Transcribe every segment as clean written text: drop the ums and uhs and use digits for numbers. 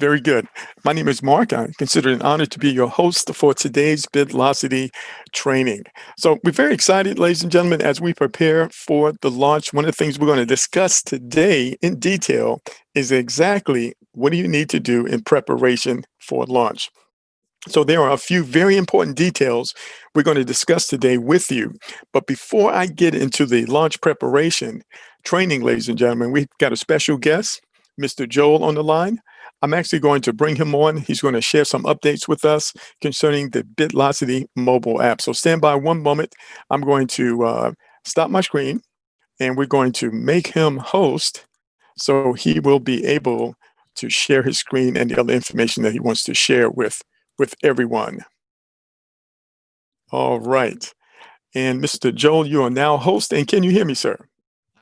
Very good. My name is Mark. I consider it an honor to be your host for today's Bitlocity training. So we're very excited, ladies and gentlemen, as we prepare for the launch. One of the things we're going to discuss today in detail is exactly what do you need to do in preparation for launch. So there are a few very important details we're going to discuss today with you. But before I get into the launch preparation training, ladies and gentlemen, we've got a special guest, Mr. Joel, on the line. I'm actually going to bring him on. He's going to share some updates with us concerning the Bitlocity mobile app. So stand by one moment. I'm going to stop my screen and we're going to make him host so he will be able to share his screen and the other information that he wants to share with everyone. All right. And Mr. Joel, you are now host. And can you hear me, sir?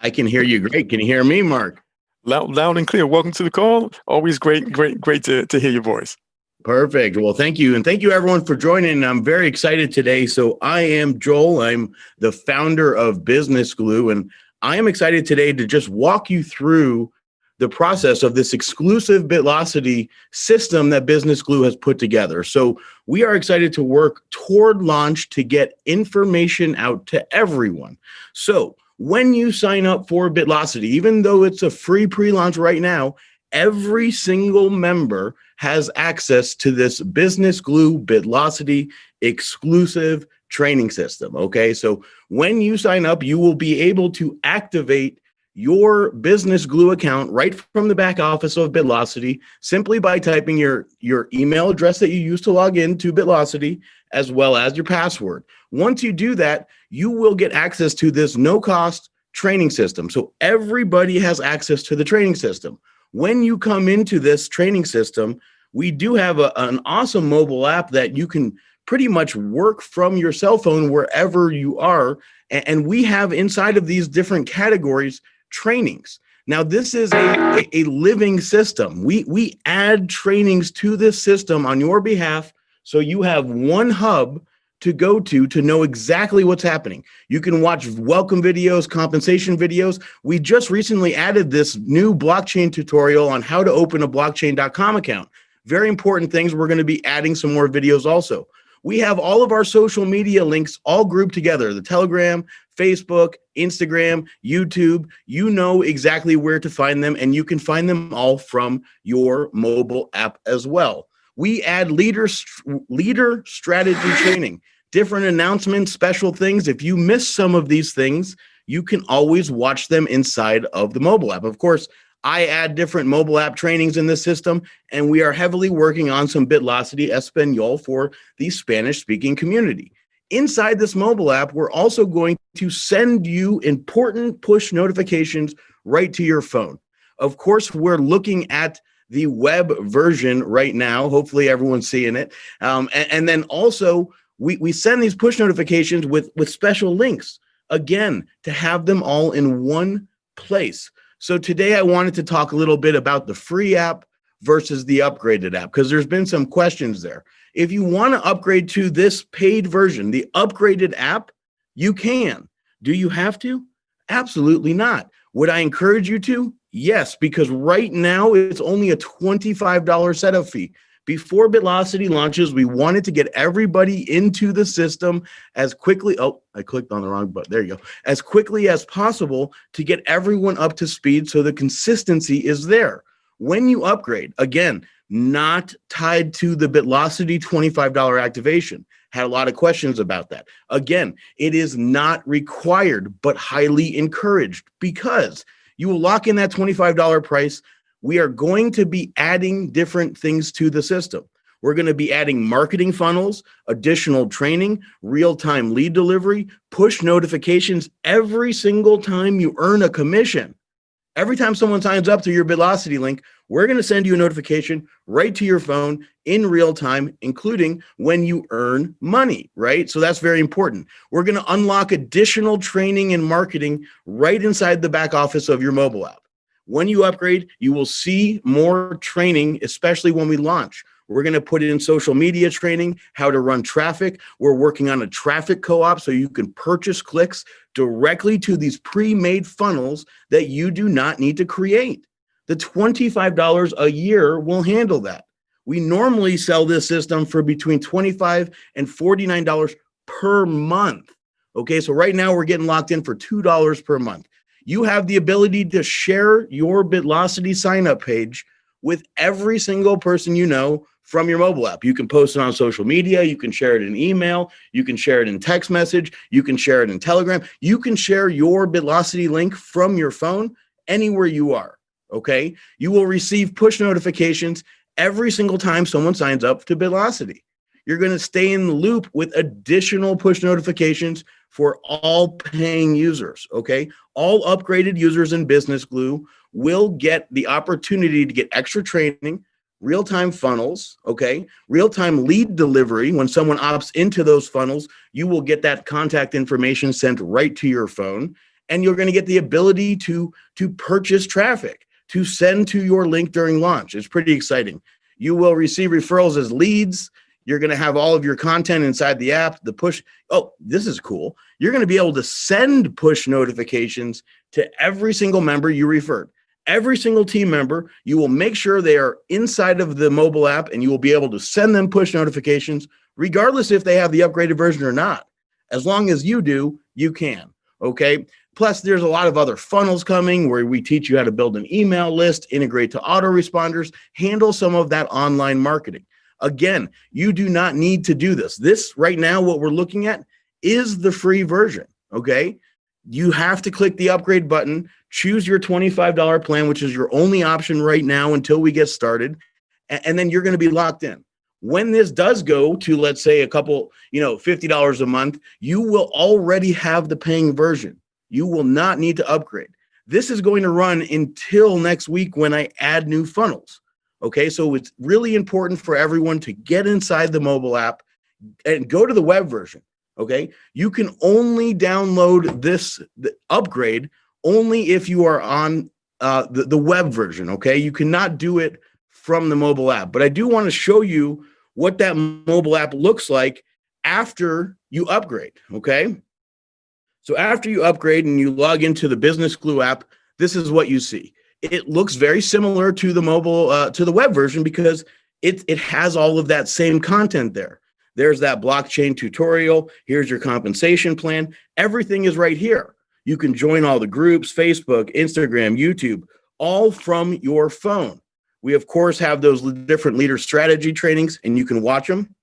I can hear you great. Can you hear me, Mark? Loud and clear. Welcome to the call. Always great to hear your voice. Perfect. Well, thank you. And thank you, everyone, for joining. I'm very excited today. So I am Joel. I'm the founder of Business Glue. And I am excited today to just walk you through the process of this exclusive Bitlocity system that Business Glue has put together. So we are excited to work toward launch to get information out to everyone. So when you sign up for Bitlocity, even though it's a free pre-launch right now, every single member has access to this Business Glue Bitlocity exclusive training system. Okay, so when you sign up, you will be able to activate your Business Glue account right from the back office of Bitlocity simply by typing your email address that you use to log in to Bitlocity as well as your password. Once you do that, you will get access to this no-cost training system. So everybody has access to the training system. When you come into this training system, we do have an awesome mobile app that you can pretty much work from your cell phone wherever you are. And we have inside of these different categories trainings. Now, this is a living system. We add trainings to this system on your behalf, so you have one hub to go to know exactly what's happening. You can watch welcome videos, compensation videos. We just recently added this new blockchain tutorial on how to open a blockchain.com account. Very important things. We're going to be adding some more videos also. We have all of our social media links all grouped together, the Telegram, Facebook, Instagram, YouTube. You know exactly where to find them, and you can find them all from your mobile app as well. We add leader strategy training, different announcements, special things. If you miss some of these things, you can always watch them inside of the mobile app. Of course, I add different mobile app trainings in this system, and we are heavily working on some Bitlocity Espanol for the Spanish-speaking community. Inside this mobile app, we're also going to send you important push notifications right to your phone. Of course, we're looking at the web version right now. Hopefully, everyone's seeing it. And then also, we send these push notifications with special links, again, to have them all in one place. So today I wanted to talk a little bit about the free app versus the upgraded app, because there's been some questions there. If you want to upgrade to this paid version, the upgraded app, you can. Do you have to? Absolutely not. Would I encourage you to? Yes, because right now it's only a $25 setup fee. Before Bitlocity launches, we wanted to get everybody into the system as quickly. Oh, I clicked on the wrong button. There you go. As quickly as possible to get everyone up to speed so the consistency is there. When you upgrade, again, not tied to the Bitlocity $25 activation. Had a lot of questions about that. Again, it is not required, but highly encouraged because you will lock in that $25 price. We are going to be adding different things to the system. We're going to be adding marketing funnels, additional training, real-time lead delivery, push notifications every single time you earn a commission. Every time someone signs up to your Bitlocity link, we're going to send you a notification right to your phone in real time, including when you earn money, right? So that's very important. We're going to unlock additional training and marketing right inside the back office of your mobile app. When you upgrade, you will see more training, especially when we launch. We're going to put in social media training, how to run traffic. We're working on a traffic co-op so you can purchase clicks directly to these pre-made funnels that you do not need to create. The $25 a year will handle that. We normally sell this system for between $25 and $49 per month. Okay, so right now we're getting locked in for $2 per month. You have the ability to share your Bitlocity sign-up page with every single person you know from your mobile app. You can post it on social media. You can share it in email. You can share it in text message. You can share it in Telegram. You can share your Bitlocity link from your phone anywhere you are, okay? You will receive push notifications every single time someone signs up to Bitlocity. You're going to stay in the loop with additional push notifications for all paying users, okay? All upgraded users in Business Glue will get the opportunity to get extra training, real-time funnels, okay? Real-time lead delivery. When someone opts into those funnels, you will get that contact information sent right to your phone, and you're going to get the ability to purchase traffic, to send to your link during launch. It's pretty exciting. You will receive referrals as leads. You're going to have all of your content inside the app, the push. Oh, this is cool. You're going to be able to send push notifications to every single member you referred. Every single team member, you will make sure they are inside of the mobile app, and you will be able to send them push notifications, regardless if they have the upgraded version or not. As long as you do, you can, okay? Plus, there's a lot of other funnels coming where we teach you how to build an email list, integrate to autoresponders, handle some of that online marketing. Again, you do not need to do this. This right now, what we're looking at is the free version, okay? You have to click the upgrade button, choose your $25 plan, which is your only option right now until we get started, and then you're going to be locked in. When this does go to, let's say, a couple, $50 a month, you will already have the paying version. You will not need to upgrade. This is going to run until next week when I add new funnels. Okay, so it's really important for everyone to get inside the mobile app and go to the web version. Okay, you can only download the upgrade only if you are on the web version. Okay, you cannot do it from the mobile app. But I do want to show you what that mobile app looks like after you upgrade. Okay, so after you upgrade and you log into the Business Glue app, this is what you see. It looks very similar to the mobile, to the web version, because it has all of that same content there. There's that blockchain tutorial. Here's your compensation plan. Everything is right here. You can join all the groups, Facebook, Instagram, YouTube, all from your phone. We, of course, have those different leader strategy trainings, and you can watch them.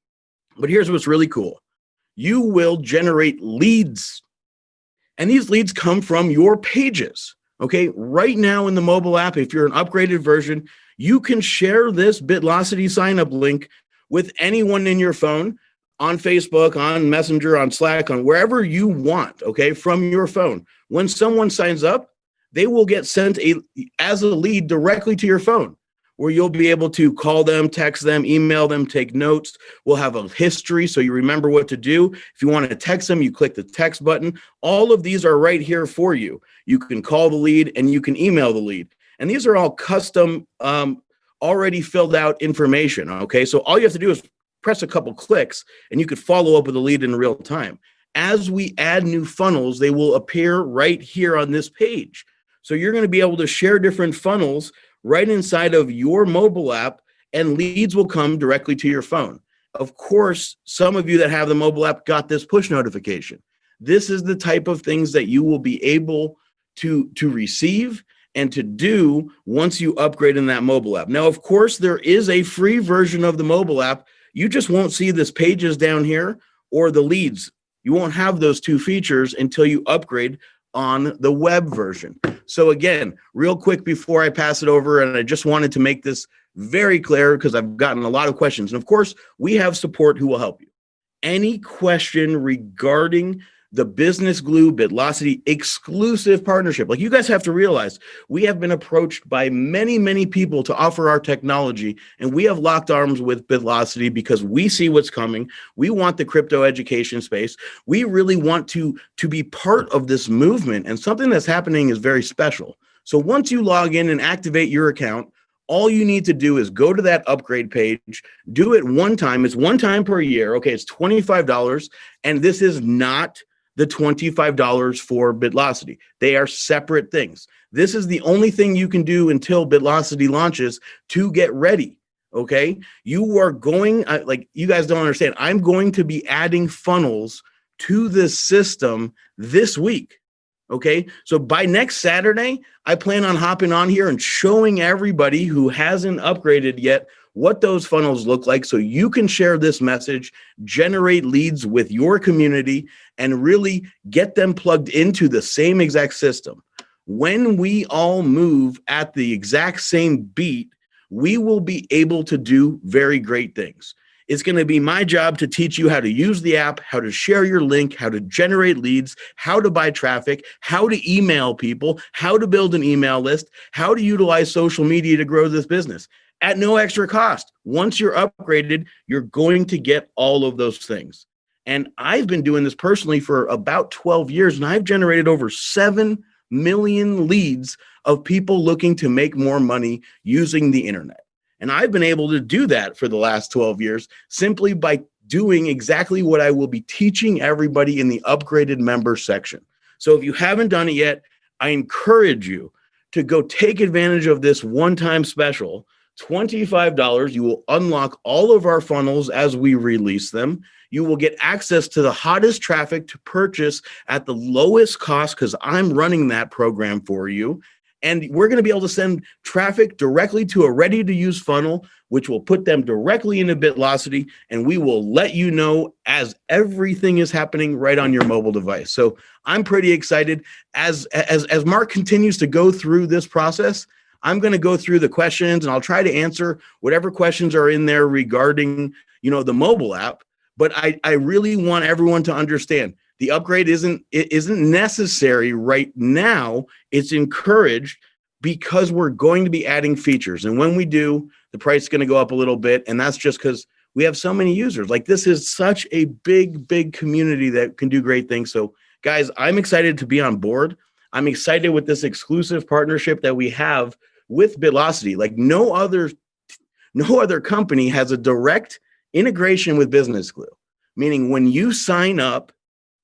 But here's what's really cool. You will generate leads, and these leads come from your pages. Okay, right now in the mobile app, if you're an upgraded version, you can share this Bitlocity sign-up link with anyone in your phone, on Facebook, on Messenger, on Slack, on wherever you want, okay, from your phone. When someone signs up, they will get sent as a lead directly to your phone, where you'll be able to call them, text them, email them, take notes. We'll have a history so you remember what to do. If you want to text them, you click the text button. All of these are right here for you. You can call the lead and you can email the lead. And these are all custom, already filled out information, okay? So all you have to do is press a couple clicks and you could follow up with a lead in real time. As we add new funnels, they will appear right here on this page. So you're going to be able to share different funnels right inside of your mobile app, and leads will come directly to your phone. Of course, some of you that have the mobile app got this push notification. This is the type of things that you will be able to receive and to do once you upgrade in that mobile app. Now, of course, there is a free version of the mobile app. You just won't see this pages down here or the leads. You won't have those two features until you upgrade on the web version. So again, real quick before I pass it over, and I just wanted to make this very clear because I've gotten a lot of questions. And of course, we have support who will help you. Any question regarding the Business Glue Bitlocity exclusive partnership, like you guys have to realize, we have been approached by many, many people to offer our technology, and we have locked arms with Bitlocity because we see what's coming. We want the crypto education space. We really want to be part of this movement, and something that's happening is very special. So once you log in and activate your account, all you need to do is go to that upgrade page, do it one time. It's one time per year. Okay, it's $25, and this is not the $25 for Bitlocity. They are separate things. This is the only thing you can do until Bitlocity launches to get ready. Okay. You are going, like, you guys don't understand. I'm going to be adding funnels to this system this week. Okay. So by next Saturday, I plan on hopping on here and showing everybody who hasn't upgraded yet what those funnels look like, so you can share this message, generate leads with your community, and really get them plugged into the same exact system. When we all move at the exact same beat, we will be able to do very great things. It's going to be my job to teach you how to use the app, how to share your link, how to generate leads, how to buy traffic, how to email people, how to build an email list, how to utilize social media to grow this business at no extra cost. Once you're upgraded, you're going to get all of those things. And I've been doing this personally for about 12 years, and I've generated over 7 million leads of people looking to make more money using the internet. And I've been able to do that for the last 12 years simply by doing exactly what I will be teaching everybody in the upgraded member section. So if you haven't done it yet, I encourage you to go take advantage of this one-time special. $25. You will unlock all of our funnels as we release them. You will get access to the hottest traffic to purchase at the lowest cost, because I'm running that program for you. And we're going to be able to send traffic directly to a ready-to-use funnel, which will put them directly into Bitlocity, and we will let you know as everything is happening right on your mobile device. So I'm pretty excited. As Mark continues to go through this process, I'm going to go through the questions, and I'll try to answer whatever questions are in there regarding, the mobile app. But I really want everyone to understand the upgrade isn't necessary right now. It's encouraged because we're going to be adding features. And when we do, the price is going to go up a little bit. And that's just because we have so many users. Like, this is such a big community that can do great things. So guys, I'm excited to be on board. I'm excited with this exclusive partnership that we have with Bitlocity. Like, no other company has a direct integration with Business Glue, meaning when you sign up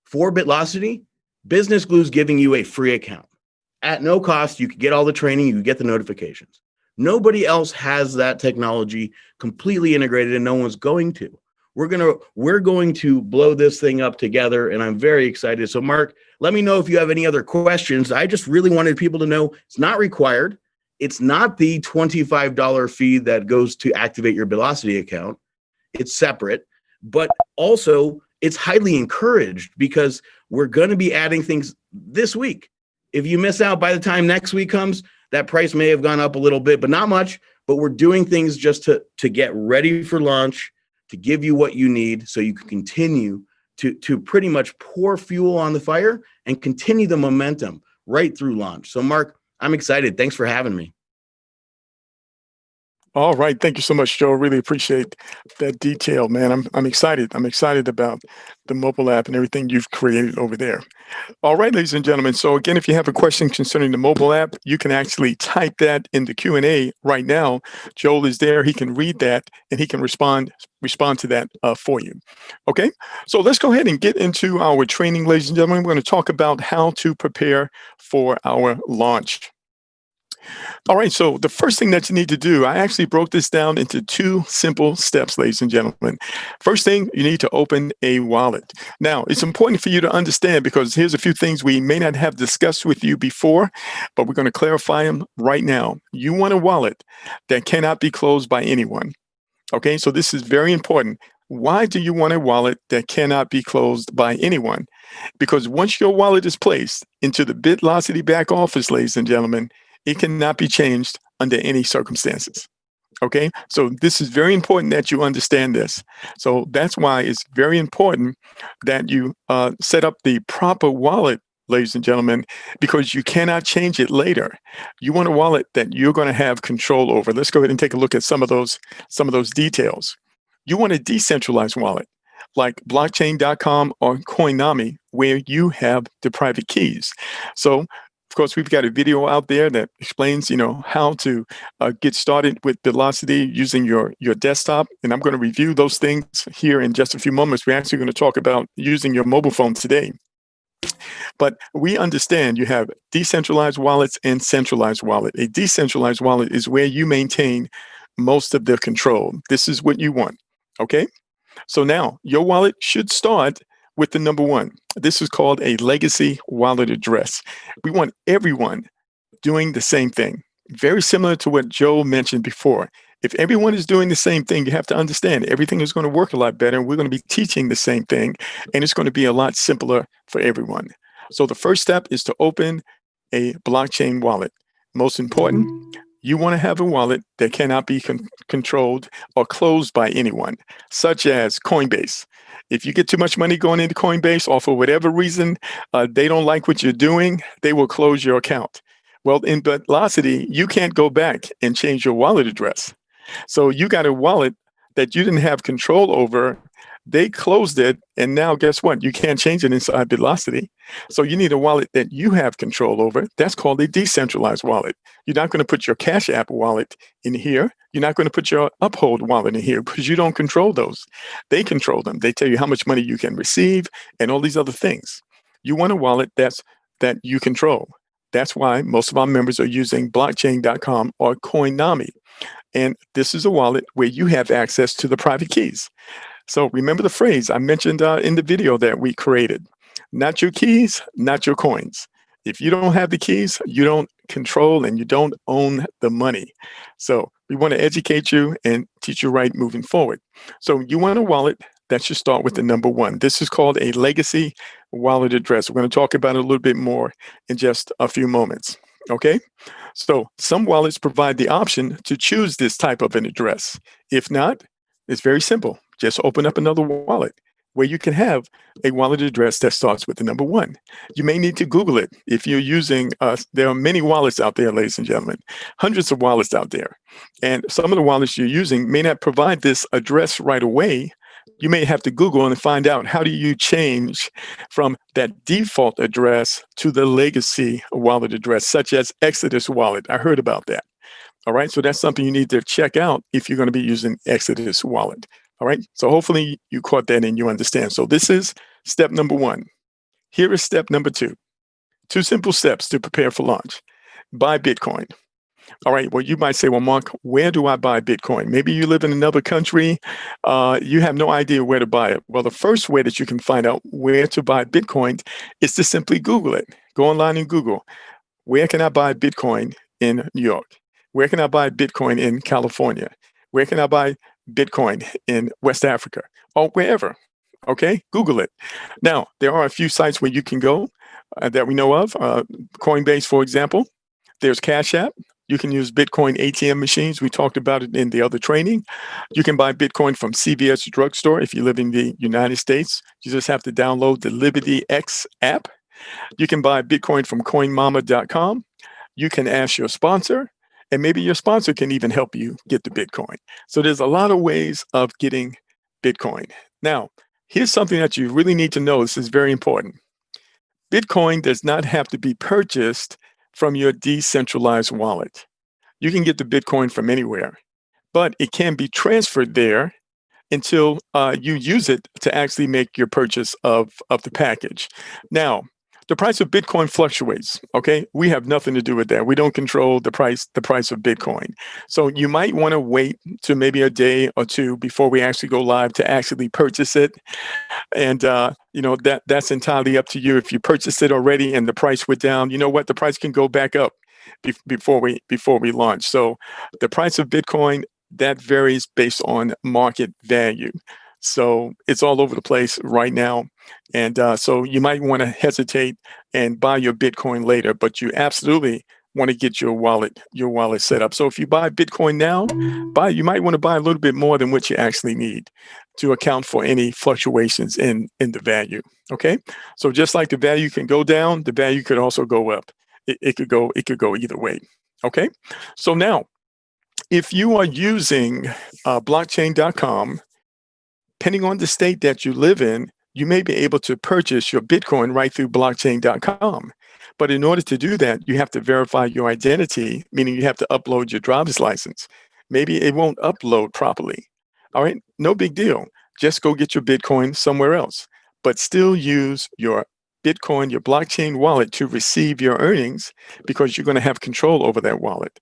for Bitlocity, Business Glue is giving you a free account at no cost. You can get all the training, you can get the notifications. Nobody else has that technology completely integrated, and no one's going to. We're going to blow this thing up together, and I'm very excited. So Mark, let me know if you have any other questions. I just really wanted people to know it's not required. It's not the $25 fee that goes to activate your Bitlocity account. It's separate, but also it's highly encouraged because we're going to be adding things this week. If you miss out by the time next week comes, that price may have gone up a little bit, but not much. But we're doing things just to get ready for launch, to give you what you need so you can continue to pretty much pour fuel on the fire and continue the momentum right through launch. So Mark, I'm excited. Thanks for having me. All right. Thank you so much, Joe. Really appreciate that detail, man. I'm excited. I'm excited about the mobile app and everything you've created over there. All right, ladies and gentlemen. So again, if you have a question concerning the mobile app, you can actually type that in the Q&A right now. Joel is there. He can read that and he can respond to that for you. Okay. So let's go ahead and get into our training, ladies and gentlemen. We're going to talk about how to prepare for our launch. All right, so the first thing that you need to do, I actually broke this down into 2 simple steps, ladies and gentlemen. First thing, you need to open a wallet. Now, it's important for you to understand, because here's a few things we may not have discussed with you before, but we're going to clarify them right now. You want a wallet that cannot be closed by anyone. Okay, so this is very important. Why do you want a wallet that cannot be closed by anyone? Because once your wallet is placed into the Bitlocity back office, ladies and gentlemen, it cannot be changed under any circumstances. Okay, so this is very important that you understand this. So that's why it's very important that you set up the proper wallet, ladies and gentlemen, because you cannot change it later. You want a wallet that you're going to have control over. Let's go ahead and take a look at some of those details. You want a decentralized wallet like blockchain.com or Coinami, where you have the private keys. So of course, we've got a video out there that explains, how to get started with Bitlocity using your desktop. And I'm going to review those things here in just a few moments. We're actually going to talk about using your mobile phone today. But we understand you have decentralized wallets and centralized wallet. A decentralized wallet is where you maintain most of the control. This is what you want. Okay. So now your wallet should start with the number one. This is called a legacy wallet address. We want everyone doing the same thing. Very similar to what Joe mentioned before. If everyone is doing the same thing, you have to understand everything is going to work a lot better. We're going to be teaching the same thing, and it's going to be a lot simpler for everyone. So the first step is to open a blockchain wallet. Most important, you want to have a wallet that cannot be controlled or closed by anyone, such as Coinbase. If you get too much money going into Coinbase, or for whatever reason they don't like what you're doing, they will close your account. Well, in Bitlocity, you can't go back and change your wallet address. So you got a wallet that you didn't have control over. They closed it, and now guess what? You can't change it inside Bitlocity. So you need a wallet that you have control over. That's called a decentralized wallet. You're not going to put your Cash App wallet in here. You're not going to put your Uphold wallet in here because you don't control those. They control them. They tell you how much money you can receive and all these other things. You want a wallet that you control. That's why most of our members are using blockchain.com or Coinami. And this is a wallet where you have access to the private keys. So remember the phrase I mentioned in the video that we created: not your keys, not your coins. If you don't have the keys, you don't control and you don't own the money. So we want to educate you and teach you right moving forward. So you want a wallet that should start with the number one. This is called a legacy wallet address. We're going to talk about it a little bit more in just a few moments. Okay. So some wallets provide the option to choose this type of an address. If not, it's very simple. Just open up another wallet where you can have a wallet address that starts with the number one. You may need to Google it if you're using, there are many wallets out there, ladies and gentlemen, hundreds of wallets out there. And some of the wallets you're using may not provide this address right away. You may have to Google and find out how do you change from that default address to the legacy wallet address, such as Exodus Wallet. I heard about that. All right. So that's something you need to check out if you're going to be using Exodus Wallet. All right. So hopefully you caught that and you understand. So this is step number one. Here is step number two. Two simple steps to prepare for launch. Buy Bitcoin. All right. Well, you might say, well, Mark, where do I buy Bitcoin? Maybe you live in another country. You have no idea where to buy it. Well, the first way that you can find out where to buy Bitcoin is to simply Google it. Go online and Google, where can I buy Bitcoin in New York? Where can I buy Bitcoin in California? Where can I buy Bitcoin in West Africa? Or wherever. Okay. Google it. Now, there are a few sites where you can go that we know of. Coinbase, for example. There's Cash App. You can use Bitcoin ATM machines. We talked about it in the other training. You can buy Bitcoin from CVS drugstore if you live in the United States. You just have to download the Liberty X app. You can buy Bitcoin from coinmama.com. You can ask your sponsor, and maybe your sponsor can even help you get the Bitcoin. So there's a lot of ways of getting Bitcoin. Now, here's something that you really need to know. This is very important. Bitcoin does not have to be purchased from your decentralized wallet. You can get the Bitcoin from anywhere, but it can be transferred there until you use it to actually make your purchase of the package. Now, the price of Bitcoin fluctuates. Okay, we have nothing to do with that. We don't control the price of Bitcoin. So you might want to wait to maybe a day or two before we actually go live to actually purchase it. And that's entirely up to you. If you purchased it already and the price went down, you know what? The price can go back up before we launch. So the price of Bitcoin, that varies based on market value. So it's all over the place right now. And so you might want to hesitate and buy your Bitcoin later, but you absolutely want to get your wallet set up. So if you buy Bitcoin now, you might want to buy a little bit more than what you actually need to account for any fluctuations in the value. Okay. So just like the value can go down, the value could also go up. It could go either way. Okay. So now, if you are using blockchain.com, depending on the state that you live in, you may be able to purchase your Bitcoin right through blockchain.com. But in order to do that, you have to verify your identity, meaning you have to upload your driver's license. Maybe it won't upload properly. All right, no big deal. Just go get your Bitcoin somewhere else, but still use your Bitcoin, your blockchain wallet, to receive your earnings because you're going to have control over that wallet.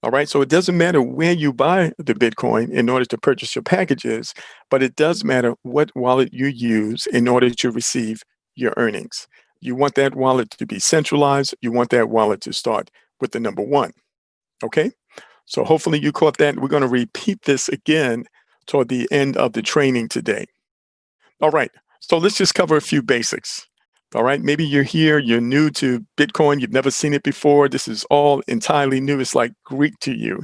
All right. So it doesn't matter where you buy the Bitcoin in order to purchase your packages, but it does matter what wallet you use in order to receive your earnings. You want that wallet to be centralized. You want that wallet to start with the number one. Okay. So hopefully you caught that. We're going to repeat this again toward the end of the training today. All right. So let's just cover a few basics. All right. Maybe you're here, you're new to Bitcoin, you've never seen it before. This is all entirely new. It's like Greek to you.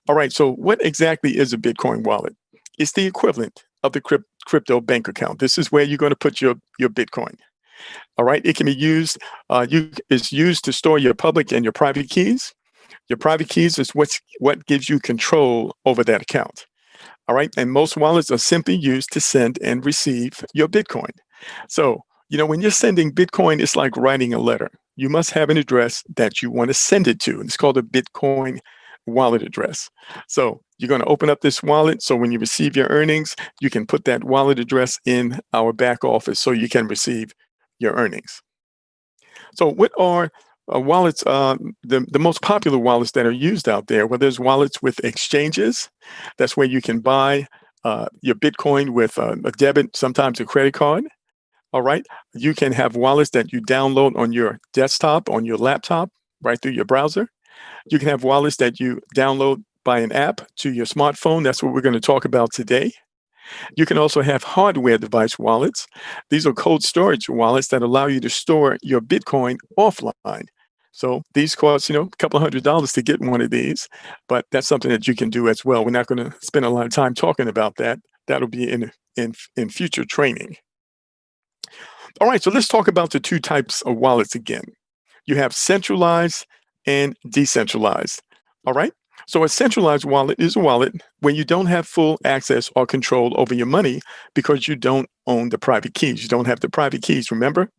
All right. So, what exactly is a Bitcoin wallet? It's the equivalent of the crypto bank account. This is where you're going to put your Bitcoin. All right. It can be used, it's used to store your public and your private keys. Your private keys is what gives you control over that account. All right. And most wallets are simply used to send and receive your Bitcoin. So, when you're sending Bitcoin, it's like writing a letter. You must have an address that you want to send it to. It's called a Bitcoin wallet address. So you're going to open up this wallet. So when you receive your earnings, you can put that wallet address in our back office so you can receive your earnings. So what are wallets, the most popular wallets that are used out there? Well, there's wallets with exchanges. That's where you can buy your Bitcoin with a debit, sometimes a credit card. All right. You can have wallets that you download on your desktop, on your laptop, right through your browser. You can have wallets that you download by an app to your smartphone. That's what we're going to talk about today. You can also have hardware device wallets. These are cold storage wallets that allow you to store your Bitcoin offline. So these cost, a couple of $100 to get one of these, but that's something that you can do as well. We're not going to spend a lot of time talking about that. That'll be in future training. All right, so let's talk about the two types of wallets again. You have centralized and decentralized. All right. So a centralized wallet is a wallet where you don't have full access or control over your money because you don't own the private keys. You don't have the private keys, remember?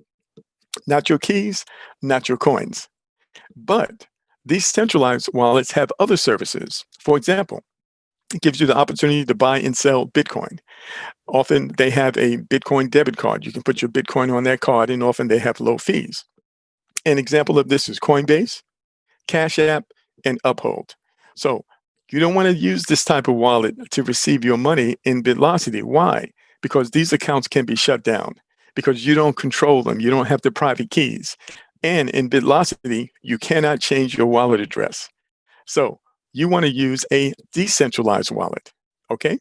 Not your keys, not your coins. But these centralized wallets have other services. For example, it gives you the opportunity to buy and sell Bitcoin. Often they have a Bitcoin debit card. You can put your Bitcoin on that card, and often they have low fees. An example of this is Coinbase, Cash App, and Uphold. So you don't want to use this type of wallet to receive your money in Bitlocity. Why? Because these accounts can be shut down because you don't control them. You don't have the private keys. And in Bitlocity, you cannot change your wallet address. So you want to use a decentralized wallet. Okay?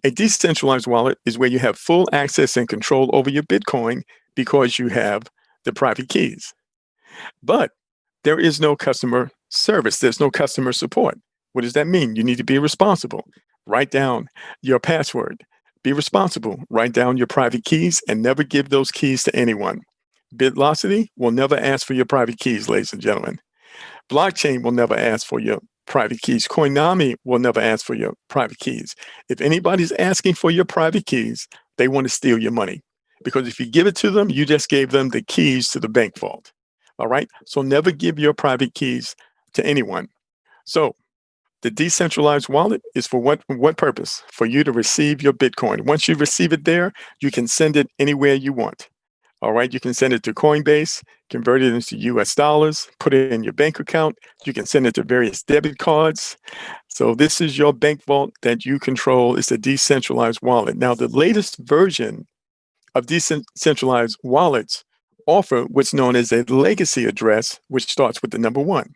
A decentralized wallet is where you have full access and control over your Bitcoin because you have the private keys. But there is no customer service. There's no customer support. What does that mean? You need to be responsible. Write down your password. Be responsible. Write down your private keys and never give those keys to anyone. Bitlocity will never ask for your private keys, ladies and gentlemen. Blockchain will never ask for your private keys. Coinami will never ask for your private keys. If anybody's asking for your private keys, they want to steal your money. Because if you give it to them, you just gave them the keys to the bank vault. All right. So never give your private keys to anyone. So the decentralized wallet is for what purpose? For you to receive your Bitcoin. Once you receive it there, you can send it anywhere you want. All right. You can send it to Coinbase, convert it into US dollars, put it in your bank account. You can send it to various debit cards. So this is your bank vault that you control. It's a decentralized wallet. Now, the latest version of decentralized wallets offer what's known as a legacy address, which starts with the number one.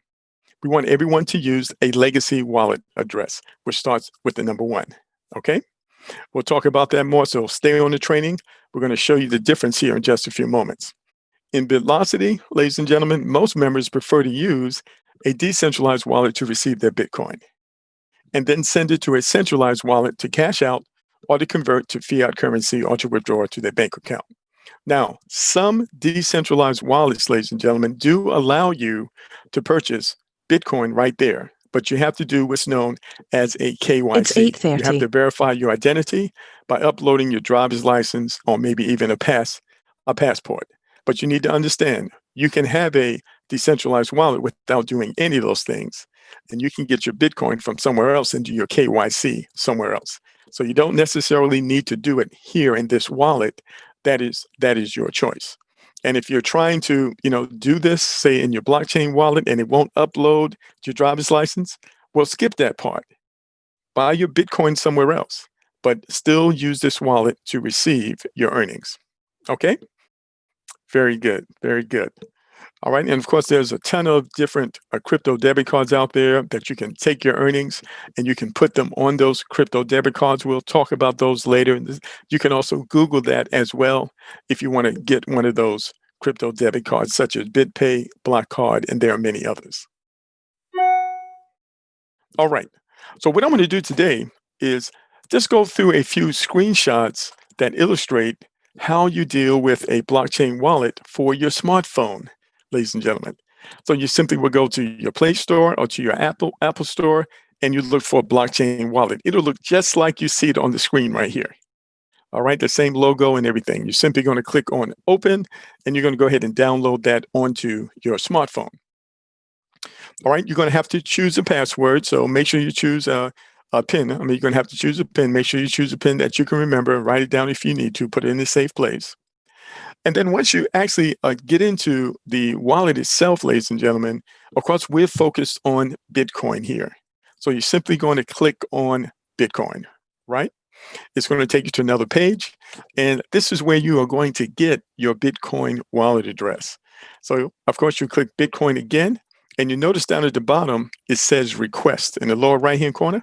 We want everyone to use a legacy wallet address, which starts with the number one. Okay? We'll talk about that more, so stay on the training. We're going to show you the difference here in just a few moments. In Bitlocity, ladies and gentlemen, most members prefer to use a decentralized wallet to receive their Bitcoin and then send it to a centralized wallet to cash out or to convert to fiat currency or to withdraw to their bank account. Now, some decentralized wallets, ladies and gentlemen, do allow you to purchase Bitcoin right there, but you have to do what's known as a KYC. It's 8:30. You have to verify your identity by uploading your driver's license or maybe even a passport. But you need to understand, you can have a decentralized wallet without doing any of those things, and you can get your Bitcoin from somewhere else and do your KYC somewhere else. So you don't necessarily need to do it here in this wallet. That is your choice. And if you're trying to, do this, say in your blockchain wallet and it won't upload your driver's license, well, skip that part. Buy your Bitcoin somewhere else, but still use this wallet to receive your earnings. Okay? Very good. Very good. All right. And of course, there's a ton of different crypto debit cards out there that you can take your earnings and you can put them on those crypto debit cards. We'll talk about those later. You can also Google that as well if you want to get one of those crypto debit cards, such as BitPay, Block Card, and there are many others. All right. So, what I'm going to do today is just go through a few screenshots that illustrate how you deal with a blockchain wallet for your smartphone, ladies and gentlemen. So, you simply will go to your Play Store or to your Apple Store and you look for a blockchain wallet. It'll look just like you see it on the screen right here. All right, the same logo and everything. You're simply going to click on open and you're going to go ahead and download that onto your smartphone. All right, you're going to have to choose a password. So make sure you choose a PIN. I mean, you're going to have to choose a PIN. Make sure you choose a PIN that you can remember. Write it down if you need to. Put it in a safe place. And then once you actually get into the wallet itself, ladies and gentlemen, of course, we're focused on Bitcoin here. So you're simply going to click on Bitcoin, right? It's going to take you to another page. And this is where you are going to get your Bitcoin wallet address. So, of course, you click Bitcoin again. And you notice down at the bottom, it says request in the lower right-hand corner.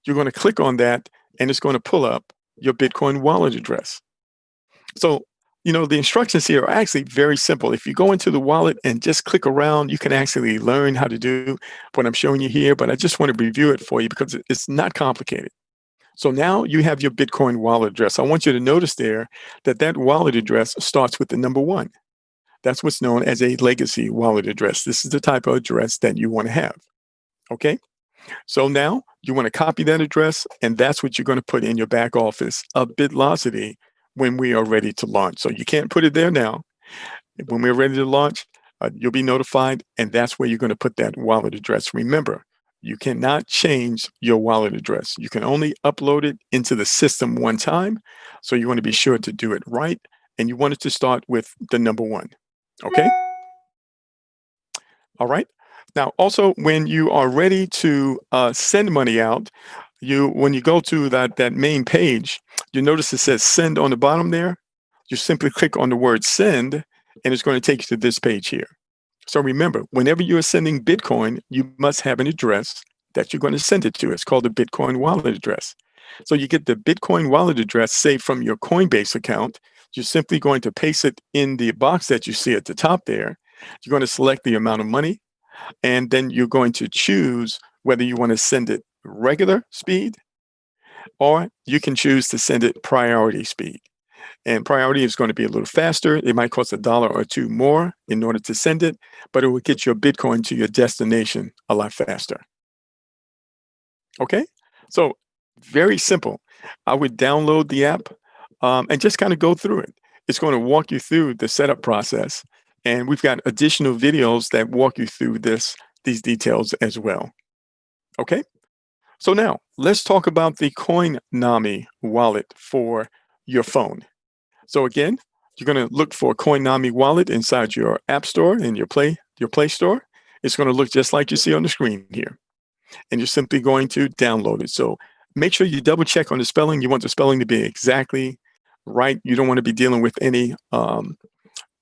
You're going to click on that and it's going to pull up your Bitcoin wallet address. So, the instructions here are actually very simple. If you go into the wallet and just click around, you can actually learn how to do what I'm showing you here, but I just want to review it for you because it's not complicated. So now you have your Bitcoin wallet address. I want you to notice there that that wallet address starts with the number 1. That's what's known as a legacy wallet address. This is the type of address that you want to have. Okay. So now you want to copy that address, and that's what you're going to put in your back office of Bitlocity when we are ready to launch. So you can't put it there now. When we're ready to launch, you'll be notified, and that's where you're going to put that wallet address. Remember, you cannot change your wallet address. You can only upload it into the system one time. So you want to be sure to do it right, and you want it to start with the number 1. Okay. All right. Now, also, when you are ready to send money out, when you go to that main page, you notice it says send on the bottom there. You simply click on the word send, and it's going to take you to this page here. So remember, whenever you're sending Bitcoin, you must have an address that you're going to send it to. It's called the Bitcoin wallet address. So you get the Bitcoin wallet address saved from your Coinbase account. You're simply going to paste it in the box that you see at the top there. You're going to select the amount of money, and then you're going to choose whether you want to send it regular speed or you can choose to send it priority speed. And priority is going to be a little faster. It might cost $1 or $2 more in order to send it, but it will get your Bitcoin to your destination a lot faster. Okay, so very simple. I would download the app and just kind of go through it. It's going to walk you through the setup process. And we've got additional videos that walk you through these details as well. Okay, so now let's talk about the Coinami wallet for your phone. So again, you're going to look for Coinami wallet inside your app store and your Play Store. It's going to look just like you see on the screen here. And you're simply going to download it. So make sure you double check on the spelling. You want the spelling to be exactly right. You don't want to be dealing with any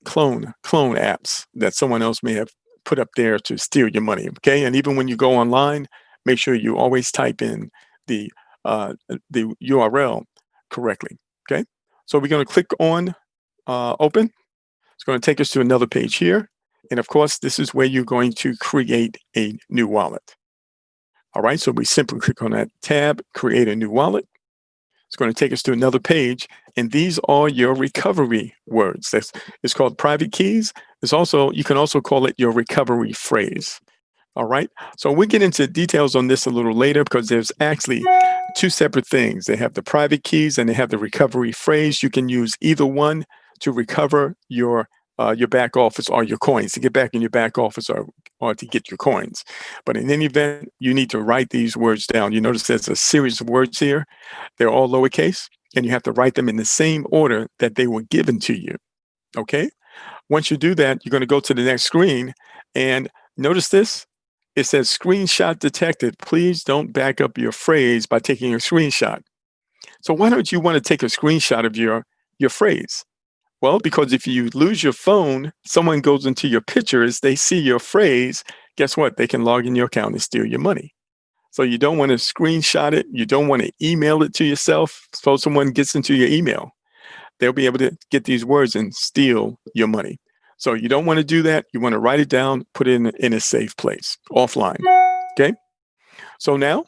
clone apps that someone else may have put up there to steal your money. Okay. And even when you go online, make sure you always type in the URL correctly. Okay. So we're going to click on open. It's going to take us to another page here. And of course, this is where you're going to create a new wallet. All right, so we simply click on that tab, create a new wallet. It's going to take us to another page, and these are your recovery words. It's called private keys. You can also call it your recovery phrase. All right, so we'll get into details on this a little later because there's actually 2 separate things. They have the private keys and they have the recovery phrase. You can use either one to recover your back office or your coins, to get back in your back office or to get your coins. But in any event, you need to write these words down. You notice there's a series of words here. They're all lowercase, and you have to write them in the same order that they were given to you. Okay? Once you do that, you're going to go to the next screen and notice this. It says screenshot detected. Please don't back up your phrase by taking a screenshot. So why don't you want to take a screenshot of your phrase? Well, because if you lose your phone, someone goes into your pictures, they see your phrase, guess what? They can log in your account and steal your money. So you don't want to screenshot it. You don't want to email it to yourself. Suppose someone gets into your email. They'll be able to get these words and steal your money. So you don't want to do that. You want to write it down, put it in a safe place, offline. Okay. So now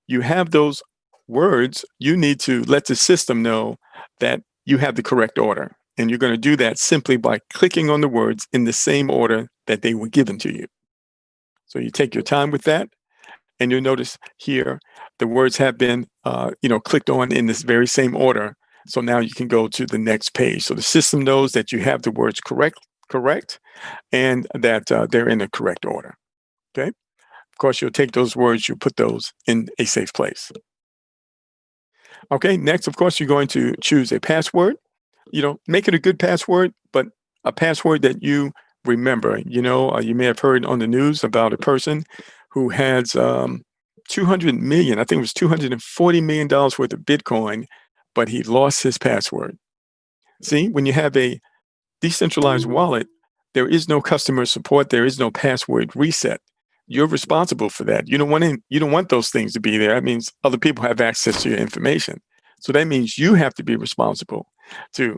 you have those words. You need to let the system know that you have the correct order. And you're going to do that simply by clicking on the words in the same order that they were given to you. So you take your time with that. And you'll notice here the words have been, clicked on in this very same order. So now you can go to the next page. So the system knows that you have the words correct, and that they're in the correct order. Okay. Of course, you'll take those words, you put those in a safe place. Okay. Next, of course, you're going to choose a password. Make it a good password, but a password that you remember. You may have heard on the news about a person who has 200 million, I think it was $240 million worth of Bitcoin, but he lost his password. See, when you have a decentralized wallet, there is no customer support. There is no password reset. You're responsible for that. You don't want those things to be there. That means other people have access to your information. So that means you have to be responsible to,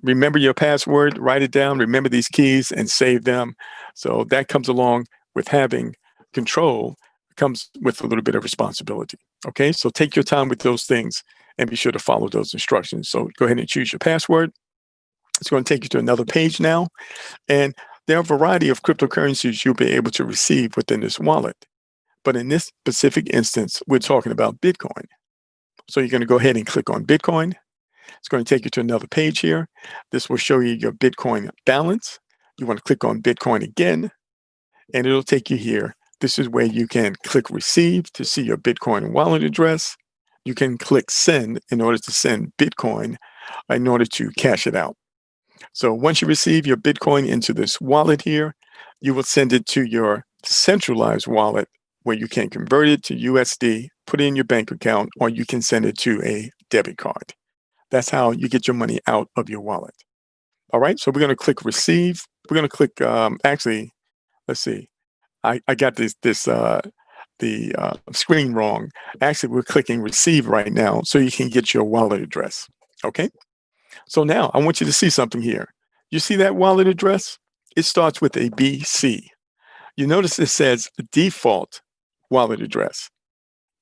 remember your password, write it down, remember these keys and save them. So that comes along with having control, comes with a little bit of responsibility. Okay, so take your time with those things and be sure to follow those instructions. So go ahead and choose your password. It's going to take you to another page now. And there are a variety of cryptocurrencies you'll be able to receive within this wallet. But in this specific instance, we're talking about Bitcoin. So you're going to go ahead and click on Bitcoin. It's going to take you to another page here. This will show you your Bitcoin balance. You want to click on Bitcoin again, and it'll take you here. This is where you can click receive to see your Bitcoin wallet address. You can click send in order to send Bitcoin in order to cash it out. So once you receive your Bitcoin into this wallet here, you will send it to your centralized wallet where you can convert it to USD, put it in your bank account, or you can send it to a debit card. That's how you get your money out of your wallet. All right, so we're going to click receive. We're going to click, let's see. I got the screen wrong. Actually, we're clicking receive right now so you can get your wallet address. Okay. So now I want you to see something here. You see that wallet address? It starts with a BC. You notice it says default wallet address.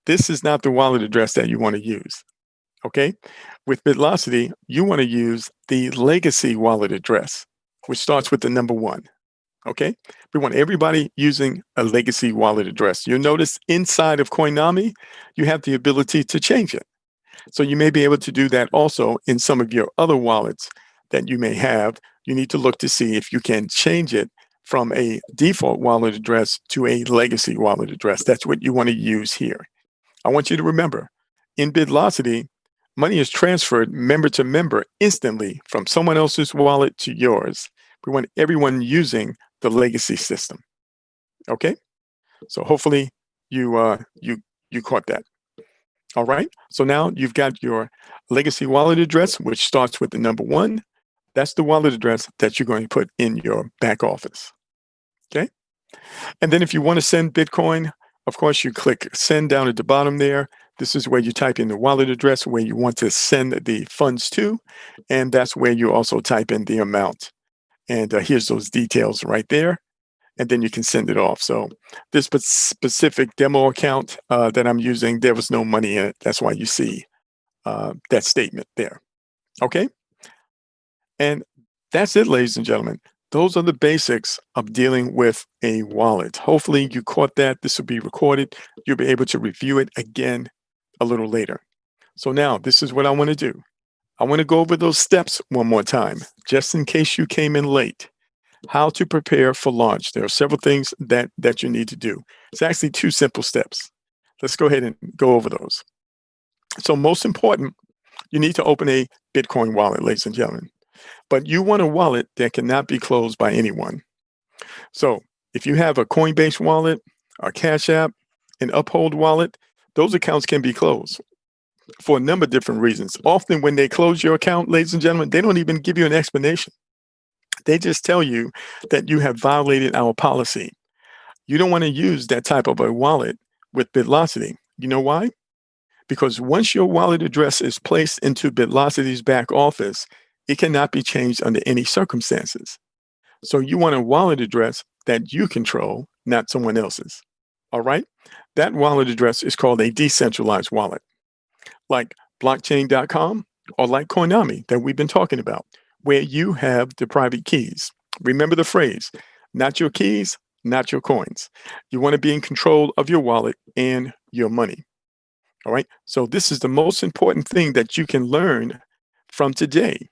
This is not the wallet address that you want to use. Okay. With Bitlocity, you want to use the legacy wallet address, which starts with the number 1. Okay. We want everybody using a legacy wallet address. You'll notice inside of Coinami, you have the ability to change it. So you may be able to do that also in some of your other wallets that you may have. You need to look to see if you can change it from a default wallet address to a legacy wallet address. That's what you want to use here. I want you to remember, in Bitlocity, money is transferred member to member instantly from someone else's wallet to yours. We want everyone using the legacy system. Okay? So hopefully you caught that. All right. So now you've got your legacy wallet address, which starts with the number 1. That's the wallet address that you're going to put in your back office. Okay. And then if you want to send Bitcoin, of course, you click send down at the bottom there. This is where you type in the wallet address where you want to send the funds to. And that's where you also type in the amount. And here's those details right there. And then you can send it off. So this specific demo account that I'm using, there was no money in it. That's why you see that statement there. Okay. And that's it, ladies and gentlemen. Those are the basics of dealing with a wallet. Hopefully you caught that. This will be recorded. You'll be able to review it again a little later. So now this is what I want to do. I want to go over those steps one more time, just in case you came in late. How to prepare for launch. There are several things that you need to do. It's actually 2 simple steps. Let's go ahead and go over those. So most important, you need to open a Bitcoin wallet, ladies and gentlemen. But you want a wallet that cannot be closed by anyone. So if you have a Coinbase wallet, a Cash App, an Uphold wallet, those accounts can be closed for a number of different reasons. Often, when they close your account, ladies and gentlemen, they don't even give you an explanation. They just tell you that you have violated our policy. You don't want to use that type of a wallet with Bitlocity. You know why? Because once your wallet address is placed into Bitlocity's back office, it cannot be changed under any circumstances. So you want a wallet address that you control, not someone else's. All right? That wallet address is called a decentralized wallet, like blockchain.com or like Konami that we've been talking about, where you have the private keys. Remember the phrase, not your keys, not your coins. You want to be in control of your wallet and your money. All right. So, this is the most important thing that you can learn from today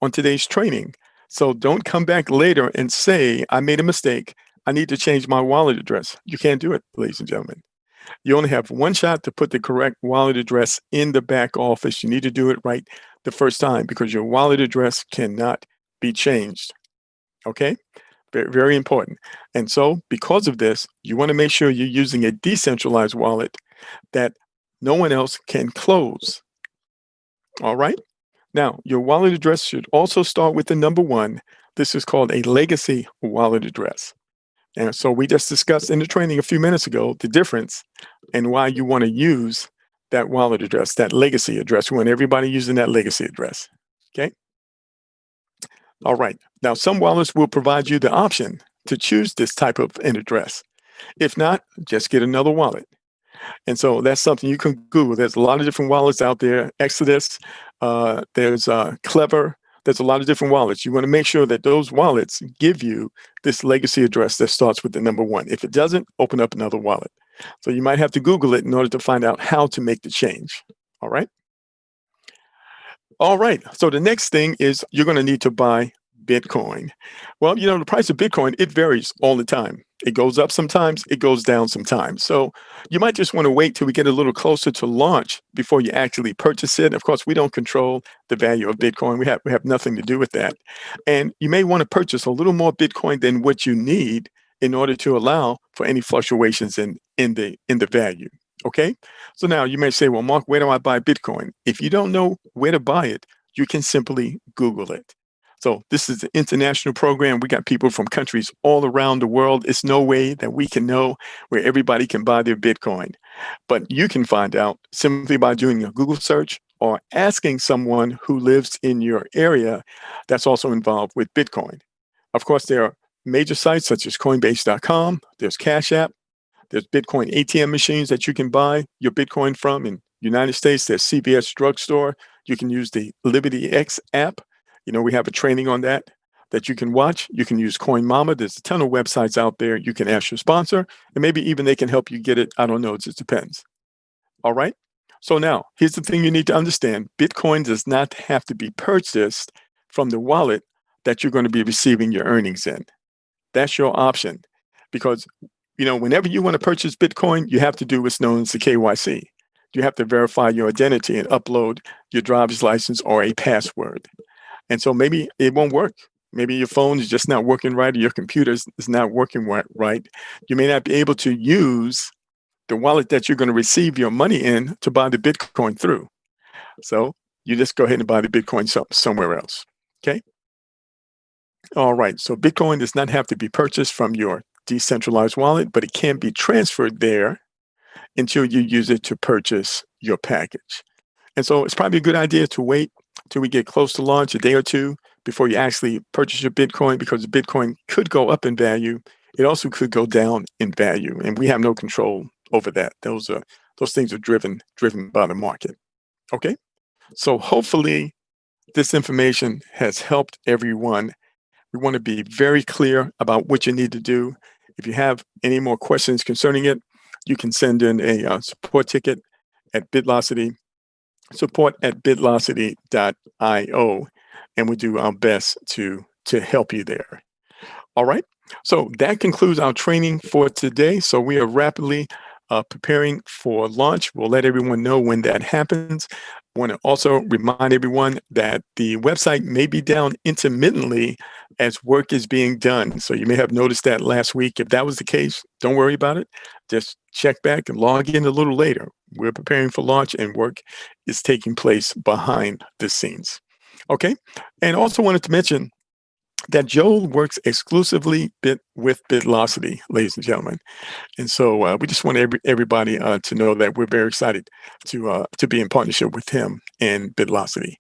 on today's training. So, don't come back later and say, I made a mistake. I need to change my wallet address. You can't do it, ladies and gentlemen. You only have one shot to put the correct wallet address in the back office. You need to do it right the first time because your wallet address cannot be changed. Okay? Very, very important. And so, because of this, you want to make sure you're using a decentralized wallet that no one else can close. All right? Now, your wallet address should also start with the number one. This is called a legacy wallet address. And so we just discussed in the training a few minutes ago the difference and why you want to use that wallet address, that legacy address. We want everybody using that legacy address. Okay. All right. Now, some wallets will provide you the option to choose this type of an address. If not, just get another wallet. And so that's something you can Google. There's a lot of different wallets out there. Exodus, there's Clever. There's a lot of different wallets. You want to make sure that those wallets give you this legacy address that starts with the number one. If it doesn't, open up another wallet. So you might have to Google it in order to find out how to make the change. All right. All right. So the next thing is you're going to need to buy Bitcoin. Well, the price of Bitcoin, it varies all the time. It goes up sometimes, it goes down sometimes. So you might just want to wait till we get a little closer to launch before you actually purchase it. Of course, we don't control the value of Bitcoin. We have nothing to do with that. And you may want to purchase a little more Bitcoin than what you need in order to allow for any fluctuations in the value. Okay. So now you may say, well, Mark, where do I buy Bitcoin? If you don't know where to buy it, you can simply Google it. So this is an international program. We got people from countries all around the world. It's no way that we can know where everybody can buy their Bitcoin. But you can find out simply by doing a Google search or asking someone who lives in your area that's also involved with Bitcoin. Of course, there are major sites such as Coinbase.com. There's Cash App. There's Bitcoin ATM machines that you can buy your Bitcoin from. In the United States, there's CVS Drugstore. You can use the Liberty X app. We have a training on that you can watch. You can use Coin Mama. There's a ton of websites out there. You can ask your sponsor, and maybe even they can help you get it. I don't know. It just depends. All right. So now, here's the thing you need to understand. Bitcoin does not have to be purchased from the wallet that you're going to be receiving your earnings in. That's your option. Because, whenever you want to purchase Bitcoin, you have to do what's known as the KYC. You have to verify your identity and upload your driver's license or a password. And so maybe it won't work. Maybe your phone is just not working right, or your computer is not working right. You may not be able to use the wallet that you're going to receive your money in to buy the Bitcoin through. So you just go ahead and buy the Bitcoin somewhere else. Okay. All right. So Bitcoin does not have to be purchased from your decentralized wallet, but it can be transferred there until you use it to purchase your package. And so it's probably a good idea to wait till we get close to launch, a day or two, before you actually purchase your Bitcoin, because Bitcoin could go up in value. It also could go down in value, and we have no control over that. Those things are driven by the market. Okay, so hopefully this information has helped everyone. We want to be very clear about what you need to do. If you have any more questions concerning it, you can send in a support ticket at Bitlocity, support@bitlocity.io, and we'll do our best to help you there. All right. So that concludes our training for today. So we are rapidly preparing for launch. We'll let everyone know when that happens. I want to also remind everyone that the website may be down intermittently as work is being done. So you may have noticed that last week. If that was the case, don't worry about it. Just check back and log in a little later. We're preparing for launch and work is taking place behind the scenes. Okay. And also wanted to mention that Joel works exclusively with Bitlocity, ladies and gentlemen. And so we just want everybody to know that we're very excited to be in partnership with him and Bitlocity.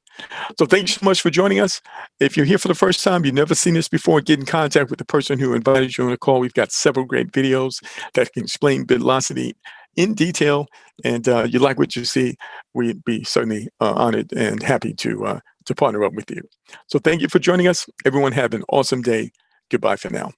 So thank you so much for joining us. If you're here for the first time, you've never seen this before, get in contact with the person who invited you on the call. We've got several great videos that can explain Bitlocity in detail. And you like what you see, we'd be certainly honored and happy to partner up with you. So thank you for joining us. Everyone have an awesome day. Goodbye for now.